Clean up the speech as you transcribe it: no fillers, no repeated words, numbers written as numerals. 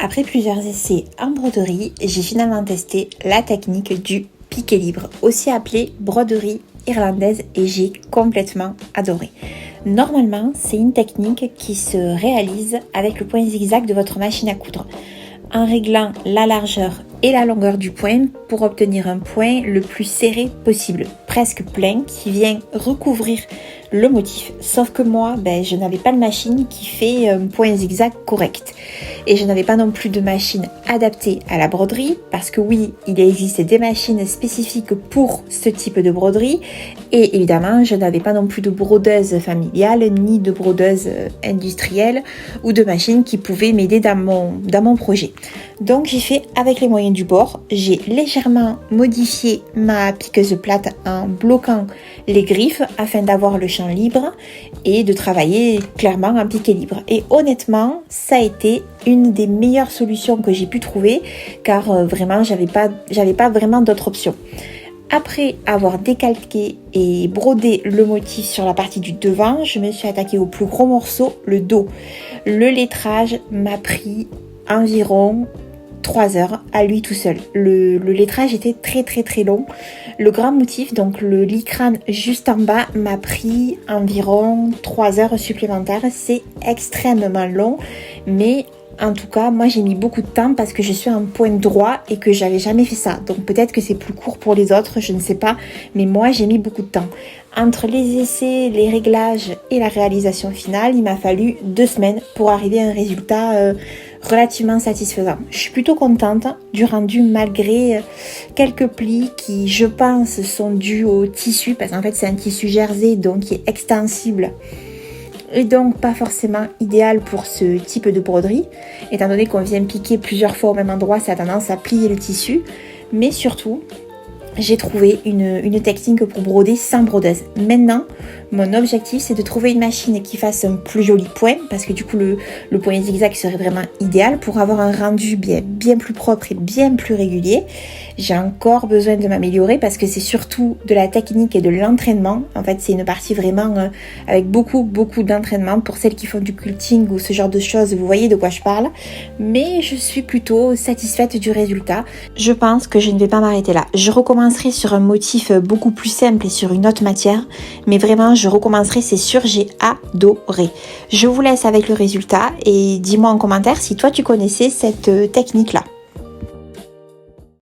Après plusieurs essais en broderie, j'ai finalement testé la technique du piqué libre, aussi appelée broderie irlandaise, et j'ai complètement adoré. Normalement, c'est une technique qui se réalise avec le point zigzag de votre machine à coudre, en réglant la largeur et la longueur du point pour obtenir un point le plus serré possible, presque plein, qui vient recouvrir le motif. Sauf que moi, je n'avais pas de machine qui fait un point zigzag correct. Et je n'avais pas non plus de machine adaptée à la broderie, parce que oui, il existe des machines spécifiques pour ce type de broderie. Et évidemment, je n'avais pas non plus de brodeuse familiale, ni de brodeuse industrielle, ou de machine qui pouvait m'aider dans mon projet. Donc j'ai fait avec les moyens du bord. J'ai légèrement modifié ma piqueuse plate en bloquant les griffes afin d'avoir le champ libre et de travailler clairement en piqué libre. Et honnêtement, ça a été une des meilleures solutions que j'ai pu trouver, car vraiment j'avais pas vraiment d'autre option. Après avoir décalqué et brodé le motif sur la partie du devant, je me suis attaquée au plus gros morceau, le dos. Le lettrage m'a pris environ 3 heures à lui tout seul. Le lettrage était très long. Le grand motif, donc le licrane juste en bas, m'a pris environ 3 heures supplémentaires. C'est extrêmement long, mais en tout cas, moi j'ai mis beaucoup de temps parce que je suis en point droit et que j'avais jamais fait ça. Donc peut-être que c'est plus court pour les autres, je ne sais pas. Mais moi j'ai mis beaucoup de temps. Entre les essais, les réglages et la réalisation finale, il m'a fallu 2 semaines pour arriver à un résultat relativement satisfaisant. Je suis plutôt contente du rendu malgré quelques plis qui, je pense, sont dus au tissu. Parce qu'en fait c'est un tissu jersey donc qui est extensible. Et donc pas forcément idéal pour ce type de broderie, étant donné qu'on vient piquer plusieurs fois au même endroit, ça a tendance à plier le tissu. Mais surtout, j'ai trouvé une technique pour broder sans brodeuse. Maintenant, mon objectif, c'est de trouver une machine qui fasse un plus joli point, parce que du coup, le point zigzag serait vraiment idéal pour avoir un rendu bien plus propre et bien plus régulier. J'ai encore besoin de m'améliorer parce que c'est surtout de la technique et de l'entraînement. En fait, c'est une partie vraiment avec beaucoup d'entraînement. Pour celles qui font du quilting ou ce genre de choses, vous voyez de quoi je parle. Mais je suis plutôt satisfaite du résultat. Je pense que je ne vais pas m'arrêter là. Je recommencerai sur un motif beaucoup plus simple et sur une autre matière. Mais vraiment, je recommencerai, c'est sûr, j'ai adoré. Je vous laisse avec le résultat et dis-moi en commentaire si toi tu connaissais cette technique-là.